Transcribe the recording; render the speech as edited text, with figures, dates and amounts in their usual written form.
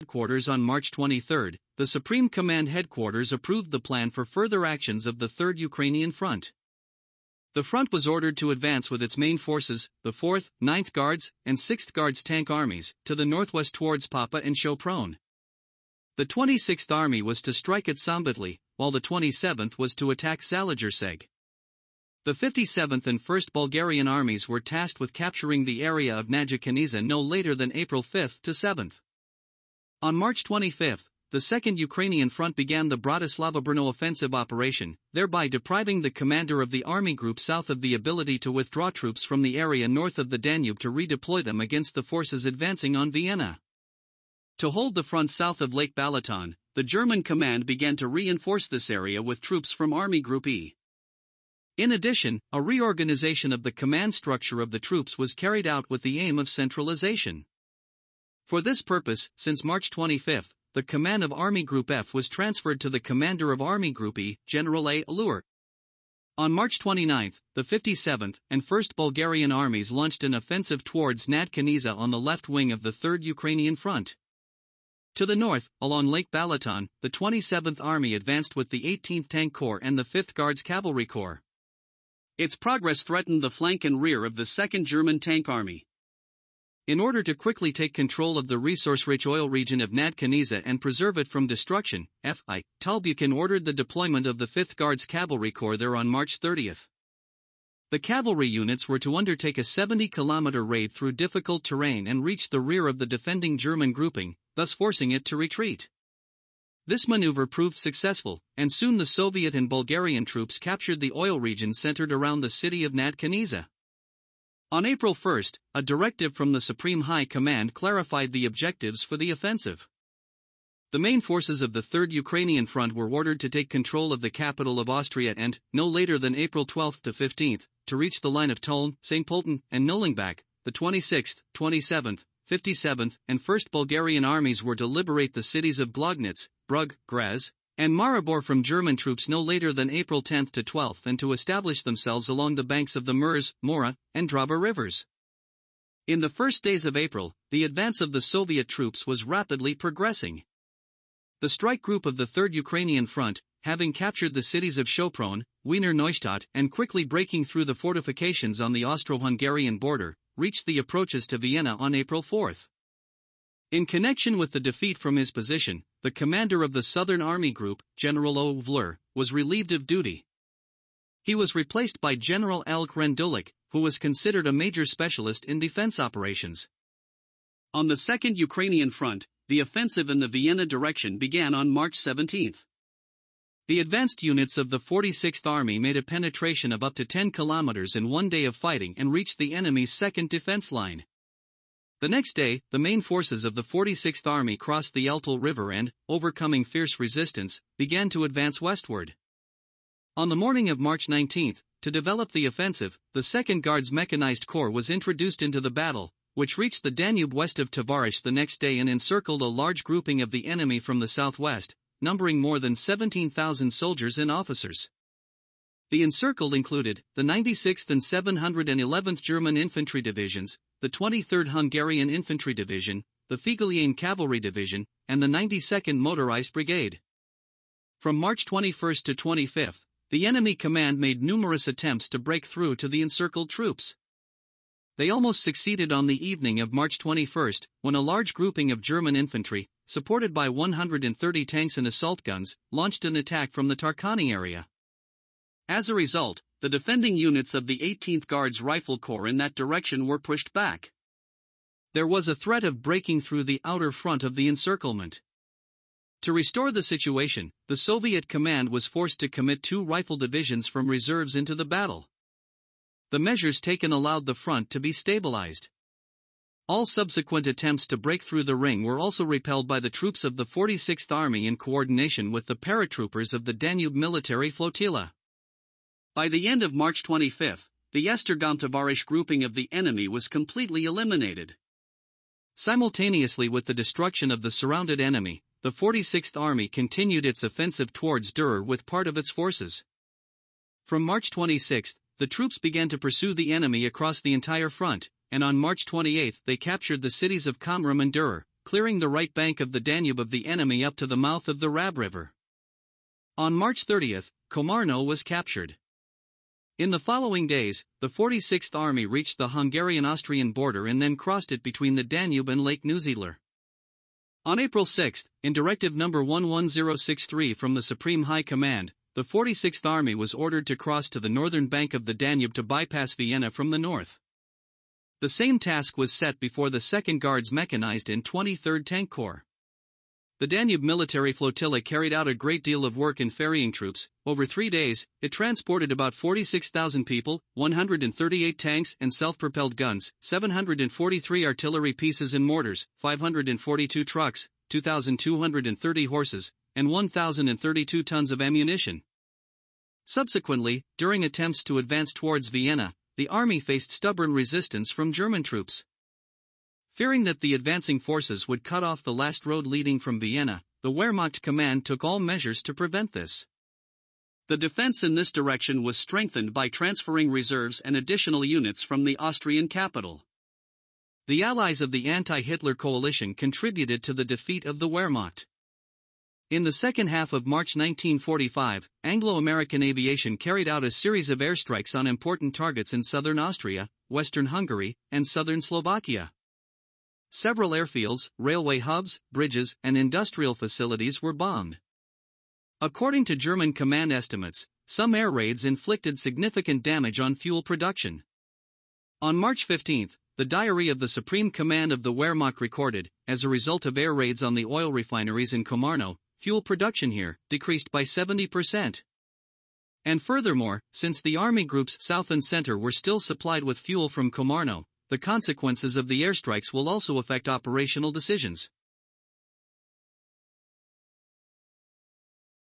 headquarters on March 23, the Supreme Command headquarters approved the plan for further actions of the Third Ukrainian Front. The front was ordered to advance with its main forces, the 4th, 9th Guards, and 6th Guards tank armies, to the northwest towards Papa and Sopron. The 26th Army was to strike at Sambatli, while the 27th was to attack Zalaegerszeg. The 57th and 1st Bulgarian armies were tasked with capturing the area of Nadja no later than April 5 to 7. On March 25, the Second Ukrainian Front began the Bratislava-Brno Offensive Operation, thereby depriving the commander of the army group south of the ability to withdraw troops from the area north of the Danube to redeploy them against the forces advancing on Vienna. To hold the front south of Lake Balaton, the German command began to reinforce this area with troops from Army Group E. In addition, a reorganization of the command structure of the troops was carried out with the aim of centralization. For this purpose, since March 25, the command of Army Group F was transferred to the commander of Army Group E, General A. Allure. On March 29, the 57th and 1st Bulgarian armies launched an offensive towards Nadja on the left wing of the Third Ukrainian Front. To the north, along Lake Balaton, the 27th Army advanced with the 18th Tank Corps and the 5th Guards Cavalry Corps. Its progress threatened the flank and rear of the 2nd German Tank Army. In order to quickly take control of the resource-rich oil region of Nadja and preserve it from destruction, F.I. Talbuchan ordered the deployment of the 5th Guards Cavalry Corps there on March 30. The cavalry units were to undertake a 70-kilometer raid through difficult terrain and reach the rear of the defending German grouping, thus forcing it to retreat. This maneuver proved successful, and soon the Soviet and Bulgarian troops captured the oil region centered around the city of Nadja. On April 1, a directive from the Supreme High Command clarified the objectives for the offensive. The main forces of the Third Ukrainian Front were ordered to take control of the capital of Austria and, no later than April 12 to 15, to reach the line of Toulon, St. Polten, and Nullenbach. The 26th, 27th, 57th, and 1st Bulgarian armies were to liberate the cities of Glognitz, Brugg, Graz, and Maribor from German troops no later than April 10 to 12 and to establish themselves along the banks of the Murs, Mora, and Drava rivers. In the first days of April, the advance of the Soviet troops was rapidly progressing. The strike group of the Third Ukrainian Front, having captured the cities of Sopron, Wiener Neustadt, and quickly breaking through the fortifications on the Austro-Hungarian border, reached the approaches to Vienna on April 4. In connection with the defeat from his position, the commander of the Southern Army Group, General O. Vlur, was relieved of duty. He was replaced by General L. Grendulik, who was considered a major specialist in defense operations. On the Second Ukrainian Front, the offensive in the Vienna direction began on March 17. The advanced units of the 46th Army made a penetration of up to 10 kilometers in one day of fighting and reached the enemy's second defense line. The next day, the main forces of the 46th Army crossed the Eltel River and, overcoming fierce resistance, began to advance westward. On the morning of March 19, to develop the offensive, the 2nd Guards Mechanized Corps was introduced into the battle, which reached the Danube west of Tavarish the next day and encircled a large grouping of the enemy from the southwest, numbering more than 17,000 soldiers and officers. The encircled included the 96th and 711th German Infantry Divisions, the 23rd Hungarian Infantry Division, the Figelian Cavalry Division, and the 92nd Motorized Brigade. From March 21 to 25, the enemy command made numerous attempts to break through to the encircled troops. They almost succeeded on the evening of March 21, when a large grouping of German infantry, supported by 130 tanks and assault guns, launched an attack from the Tarkani area. As a result, the defending units of the 18th Guards Rifle Corps in that direction were pushed back. There was a threat of breaking through the outer front of the encirclement. To restore the situation, the Soviet command was forced to commit 2 rifle divisions from reserves into the battle. The measures taken allowed the front to be stabilized. All subsequent attempts to break through the ring were also repelled by the troops of the 46th Army in coordination with the paratroopers of the Danube Military Flotilla. By the end of March 25, the Esztergom-Tavarish grouping of the enemy was completely eliminated. Simultaneously with the destruction of the surrounded enemy, the 46th Army continued its offensive towards Durer with part of its forces. From March 26, the troops began to pursue the enemy across the entire front, and on March 28 they captured the cities of Kamram and Durer, clearing the right bank of the Danube of the enemy up to the mouth of the Rab River. On March 30, Komarno was captured. In the following days, the 46th Army reached the Hungarian-Austrian border and then crossed it between the Danube and Lake Neusiedler. On April 6, in Directive No. 11063 from the Supreme High Command, the 46th Army was ordered to cross to the northern bank of the Danube to bypass Vienna from the north. The same task was set before the 2nd Guards Mechanized in 23rd Tank Corps. The Danube military flotilla carried out a great deal of work in ferrying troops. Over 3 days, it transported about 46,000 people, 138 tanks and self-propelled guns, 743 artillery pieces and mortars, 542 trucks, 2,230 horses, and 1,032 tons of ammunition. Subsequently, during attempts to advance towards Vienna, the army faced stubborn resistance from German troops. Fearing that the advancing forces would cut off the last road leading from Vienna, the Wehrmacht command took all measures to prevent this. The defense in this direction was strengthened by transferring reserves and additional units from the Austrian capital. The allies of the anti-Hitler coalition contributed to the defeat of the Wehrmacht. In the second half of March 1945, Anglo-American aviation carried out a series of airstrikes on important targets in southern Austria, western Hungary, and southern Slovakia. Several airfields, railway hubs, bridges, and industrial facilities were bombed. According to German command estimates, some air raids inflicted significant damage on fuel production. On March 15, the diary of the Supreme Command of the Wehrmacht recorded, as a result of air raids on the oil refineries in Komarno, fuel production here decreased by 70%. And furthermore, since the army groups south and center were still supplied with fuel from Komarno, the consequences of the airstrikes will also affect operational decisions.